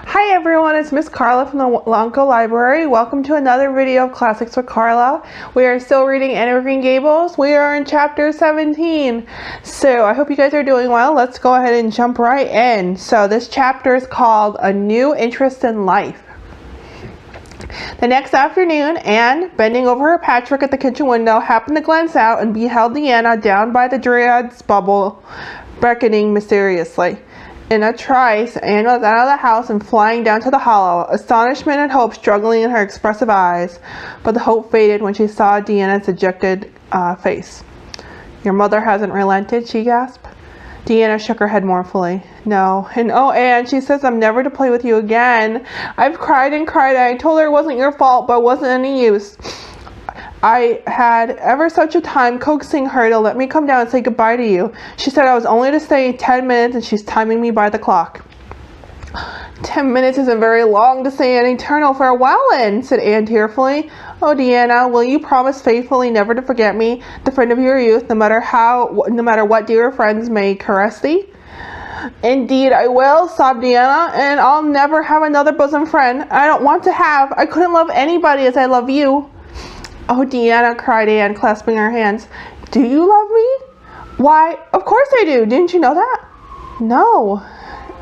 Hi everyone, it's Miss Carla from the Lonco Library. Welcome to another video of Classics with Carla. We are still reading Evergreen Gables. We are in chapter 17. So I hope you guys are doing well. Let's go ahead and jump right in. So this chapter is called A New Interest in Life. The next afternoon, Anne, bending over her patchwork at the kitchen window, happened to glance out and beheld Deanna down by the Dryad's bubble, beckoning mysteriously. In a trice, Anne was out of the house and flying down to the hollow, astonishment and hope struggling in her expressive eyes. But the hope faded when she saw Deanna's dejected face. "Your mother hasn't relented?" she gasped. Deanna shook her head mournfully. "No. And oh, Anne, she says I'm never to play with you again. I've cried and cried. I told her it wasn't your fault, but it wasn't any use. I had ever such a time coaxing her to let me come down and say goodbye to you. She said I was only to stay 10 minutes and she's timing me by the clock." 10 minutes isn't very long to say an eternal farewell in, said Anne tearfully. "Oh, Deanna, will you promise faithfully never to forget me, the friend of your youth, no matter what dear friends may caress thee?" "Indeed I will," sobbed Deanna, "and I'll never have another bosom friend. I don't want to have. I couldn't love anybody as I love you." "Oh, Deanna," cried Anne, clasping her hands. "Do you love me?" "Why, of course I do. Didn't you know that?" "No."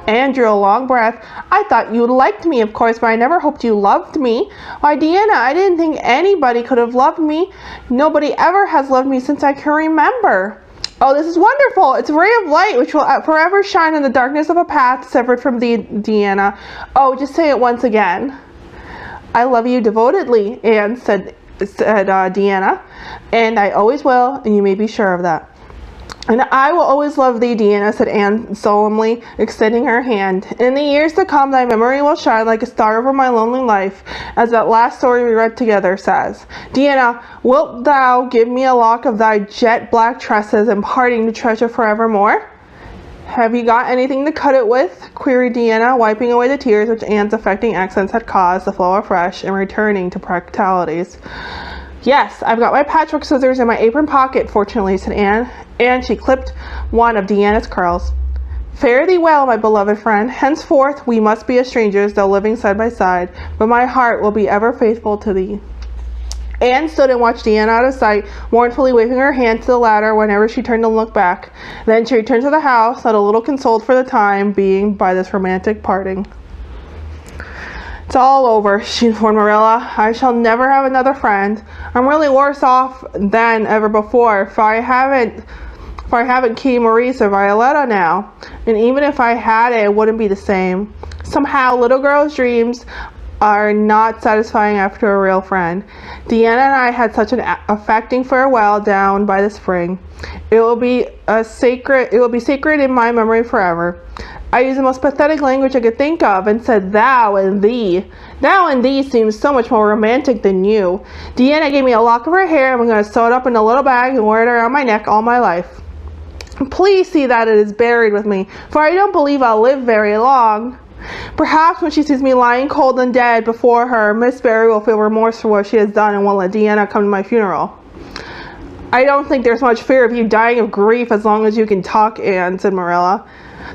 Anne drew a long breath. "I thought you liked me, of course, but I never hoped you loved me. Why, Deanna, I didn't think anybody could have loved me. Nobody ever has loved me since I can remember." "Oh, this is wonderful. It's a ray of light which will forever shine in the darkness of a path severed from thee, Deanna. Oh, just say it once again." "I love you devotedly," Anne said Deanna, "and I always will, and you may be sure of that." "And I will always love thee, Deanna," said Anne solemnly, extending her hand. "In the years to come thy memory will shine like a star over my lonely life, as that last story we read together says. Deanna, wilt thou give me a lock of thy jet black tresses, and parting to treasure forevermore?" "Have you got anything to cut it with?" queried Deanna, wiping away the tears which Anne's affecting accents had caused to flow afresh, and returning to practicalities. "Yes, I've got my patchwork scissors in my apron pocket, fortunately," said Anne, and she clipped one of Deanna's curls. "Fare thee well, my beloved friend. Henceforth we must be as strangers, though living side by side, but my heart will be ever faithful to thee." Anne stood and watched Deanna out of sight, mournfully waving her hand to the latter whenever she turned to look back. Then she returned to the house, not a little consoled for the time being by this romantic parting. "It's all over," she informed Marilla. "I shall never have another friend. I'm really worse off than ever before, for I haven't Key Maurice or Violetta now. And even if I had it, it wouldn't be the same. Somehow, little girls' dreams are not satisfying after a real friend. Deanna and I had such an affecting farewell down by the spring. It will be sacred in my memory forever. I used the most pathetic language I could think of and said thou and thee. Thou and thee seems so much more romantic than you. Deanna gave me a lock of her hair, and I'm going to sew it up in a little bag and wear it around my neck all my life. Please see that it is buried with me, for I don't believe I'll live very long. Perhaps when she sees me lying cold and dead before her, Miss Barry will feel remorse for what she has done and won't let Deanna come to my funeral." "I don't think there's much fear of you dying of grief as long as you can talk, Anne," said Marilla.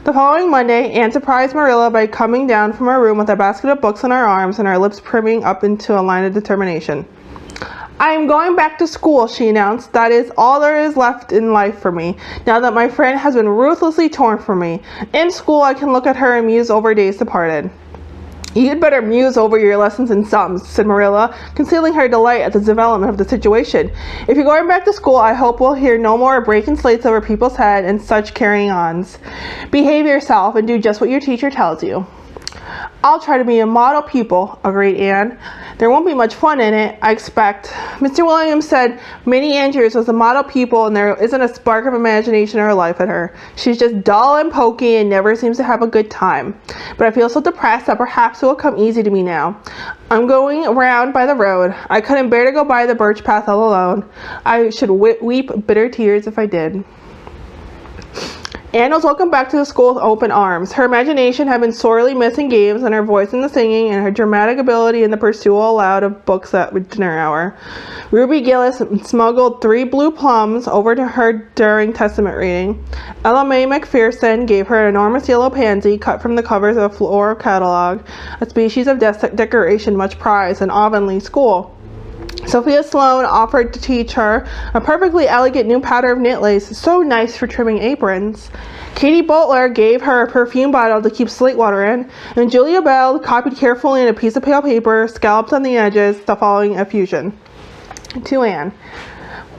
The following Monday, Anne surprised Marilla by coming down from her room with a basket of books in her arms and her lips primming up into a line of determination. "I am going back to school," she announced. "That is all there is left in life for me, now that my friend has been ruthlessly torn from me. In school I can look at her and muse over days departed." "You'd better muse over your lessons and sums," said Marilla, concealing her delight at the development of the situation. "If you're going back to school, I hope we'll hear no more breaking slates over people's heads and such carrying-ons. Behave yourself and do just what your teacher tells you." "I'll try to be a model pupil," agreed Anne. "There won't be much fun in it, I expect. Mr. Williams said Minnie Andrews was a model pupil and there isn't a spark of imagination or life in her. She's just dull and poky and never seems to have a good time. But I feel so depressed that perhaps it will come easy to me now. I'm going around by the road. I couldn't bear to go by the birch path all alone. I should weep bitter tears if I did." Anne was welcomed back to the school with open arms. Her imagination had been sorely missing games, and her voice in the singing, and her dramatic ability in the pursuit aloud of books at dinner hour. Ruby Gillis smuggled 3 blue plums over to her during Testament reading. Ella Mae McPherson gave her an enormous yellow pansy cut from the covers of a floral catalog, a species of decoration much prized in Avonlea School. Sophia Sloane offered to teach her a perfectly elegant new pattern of knit lace, so nice for trimming aprons. Katie Butler gave her a perfume bottle to keep slate water in, and Julia Bell copied carefully in a piece of pale paper, scalloped on the edges, the following effusion. To Anne.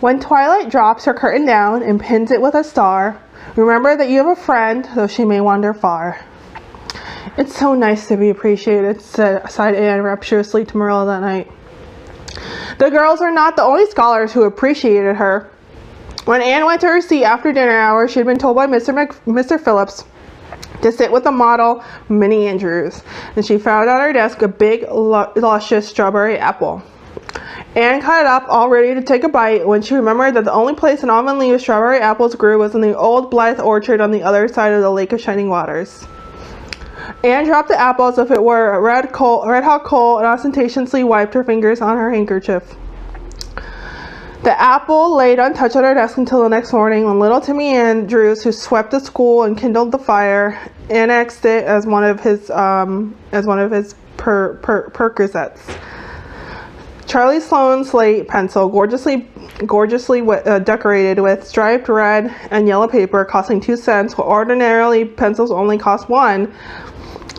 When twilight drops her curtain down and pins it with a star, remember that you have a friend, though she may wander far. It's so nice to be appreciated, sighed Anne rapturously to Marilla that night. The girls were not the only scholars who appreciated her. When Anne went to her seat after dinner hour, she had been told by Mr. Phillips to sit with the model, Minnie Andrews, and she found on her desk a big, luscious strawberry apple. Anne cut it up, all ready to take a bite, when she remembered that the only place in Avonlea where strawberry apples grew was in the old Blythe orchard on the other side of the Lake of Shining Waters. Anne dropped the apple as if it were a red-hot coal and ostentatiously wiped her fingers on her handkerchief. The apple lay untouched on her desk until the next morning when little Timmy Andrews, who swept the school and kindled the fire, annexed it as one of his perquisites. Charlie Sloane's slate pencil, gorgeously decorated with striped red and yellow paper, costing 2 cents, while ordinarily pencils only cost 1,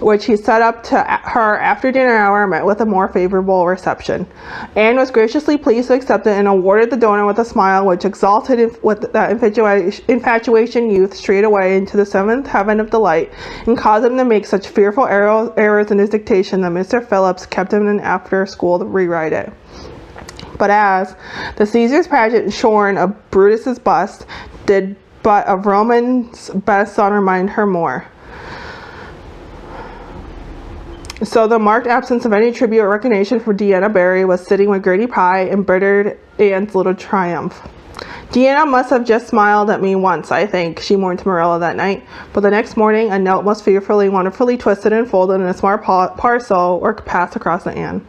which he set up to her after dinner hour, met with a more favorable reception. Anne was graciously pleased to accept it and awarded the donor with a smile which exalted with that infatuation youth straight away into the 7th heaven of delight, and caused him to make such fearful errors in his dictation that Mr. Phillips kept him in after school to rewrite it. But as the Caesar's pageant shorn of Brutus's bust, did but of Roman's best son remind her more. So the marked absence of any tribute or recognition for Deanna Barry was sitting with Gertie Pye, embittered Anne's little triumph. Deanna must have just smiled at me once, I think, she mourned to Marilla that night. But the next morning, a note most fearfully, wonderfully twisted and folded in a smart parcel were passed across to Anne.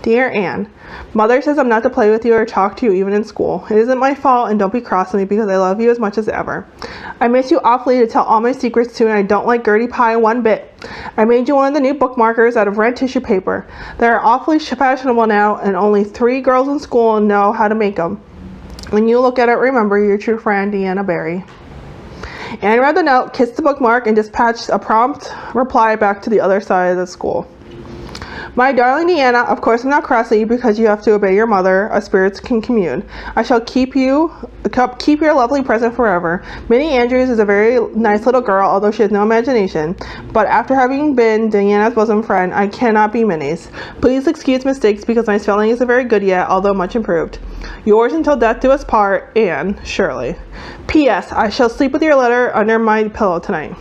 Dear Anne, Mother says I'm not to play with you or talk to you even in school. It isn't my fault, and don't be cross with me because I love you as much as ever. I miss you awfully to tell all my secrets to, and I don't like Gertie Pye one bit. I made you one of the new bookmarkers out of red tissue paper. They're awfully fashionable now, and only 3 girls in school know how to make them. When you look at it, remember your true friend, Deanna Barry. Anne read the note, kissed the bookmark, and dispatched a prompt reply back to the other side of the school. My darling Deanna, of course I'm not cross at you because you have to obey your mother. Us spirits can commune. I shall keep your lovely present forever. Minnie Andrews is a very nice little girl, although she has no imagination. But after having been Deanna's bosom friend, I cannot be Minnie's. Please excuse mistakes because my spelling isn't very good yet, although much improved. Yours until death do us part, Anne Shirley. P.S. I shall sleep with your letter under my pillow tonight.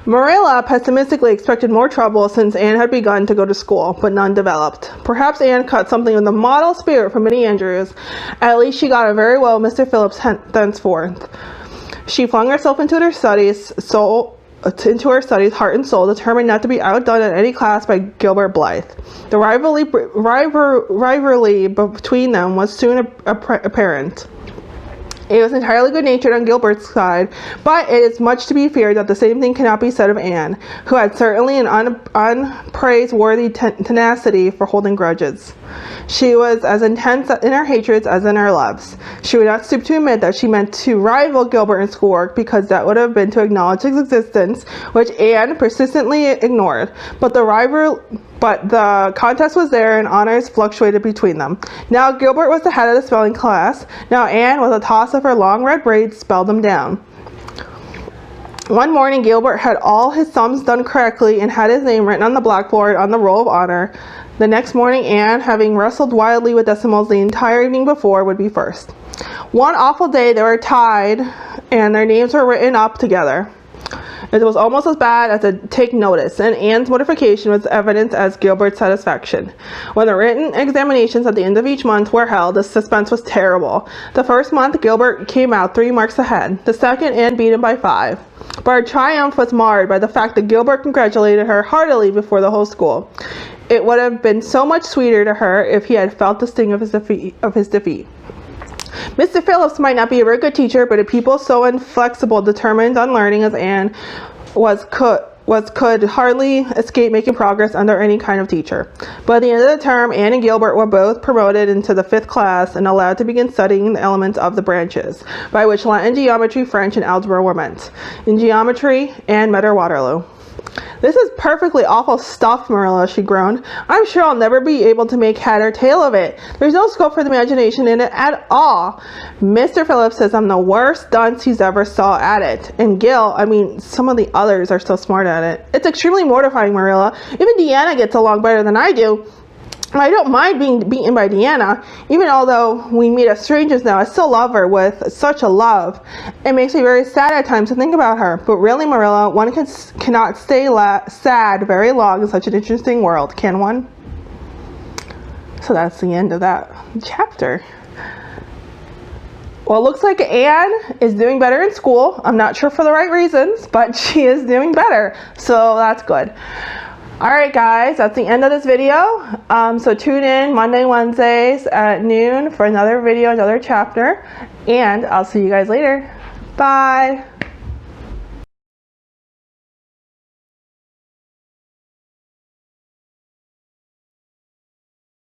Marilla pessimistically expected more trouble since Anne had begun to go to school, but none developed. Perhaps Anne caught something of the model spirit from Minnie Andrews. At least she got on very well with Mr. Phillips thenceforth. She flung herself into her studies, heart and soul, determined not to be outdone in any class by Gilbert Blythe. The rivalry between them was soon apparent. It was entirely good-natured on Gilbert's side, but it is much to be feared that the same thing cannot be said of Anne, who had certainly an unpraiseworthy tenacity for holding grudges. She was as intense in her hatreds as in her loves. She would not stoop to admit that she meant to rival Gilbert in schoolwork, because that would have been to acknowledge his existence, which Anne persistently ignored. But the contest was there, and honors fluctuated between them. Now Gilbert was the head of the spelling class. Now Anne, with a toss of her long red braids, spelled them down. One morning Gilbert had all his sums done correctly and had his name written on the blackboard on the roll of honor. The next morning Anne, having wrestled wildly with decimals the entire evening before, would be first. One awful day they were tied and their names were written up together. It was almost as bad as a take notice, and Anne's mortification was evident as Gilbert's satisfaction. When the written examinations at the end of each month were held, the suspense was terrible. The first month, Gilbert came out 3 marks ahead. The second, Anne beat him by 5. But her triumph was marred by the fact that Gilbert congratulated her heartily before the whole school. It would have been so much sweeter to her if he had felt the sting of his defeat. Mr. Phillips might not be a very good teacher, but a pupil so inflexible, determined on learning as Anne could hardly escape making progress under any kind of teacher. But at the end of the term, Anne and Gilbert were both promoted into the 5th class and allowed to begin studying the elements of the branches, by which Latin, geometry, French, and algebra were meant. In geometry, Anne met her Waterloo. "This is perfectly awful stuff, Marilla," she groaned. "I'm sure I'll never be able to make head or tail of it. There's no scope for the imagination in it at all. Mr. Phillips says I'm the worst dunce he's ever saw at it. And Gil, some of the others are so smart at it. It's extremely mortifying, Marilla. Even Deanna gets along better than I do. I don't mind being beaten by Deanna. Even although we meet as strangers now, I still love her with such a love. It makes me very sad at times to think about her. But really, Marilla, one cannot stay sad very long in such an interesting world, can one?" So that's the end of that chapter. Well, it looks like Anne is doing better in school. I'm not sure for the right reasons, but she is doing better. So that's good. Alright guys, that's the end of this video. So tune in Monday, Wednesdays at noon for another video, another chapter. And I'll see you guys later. Bye!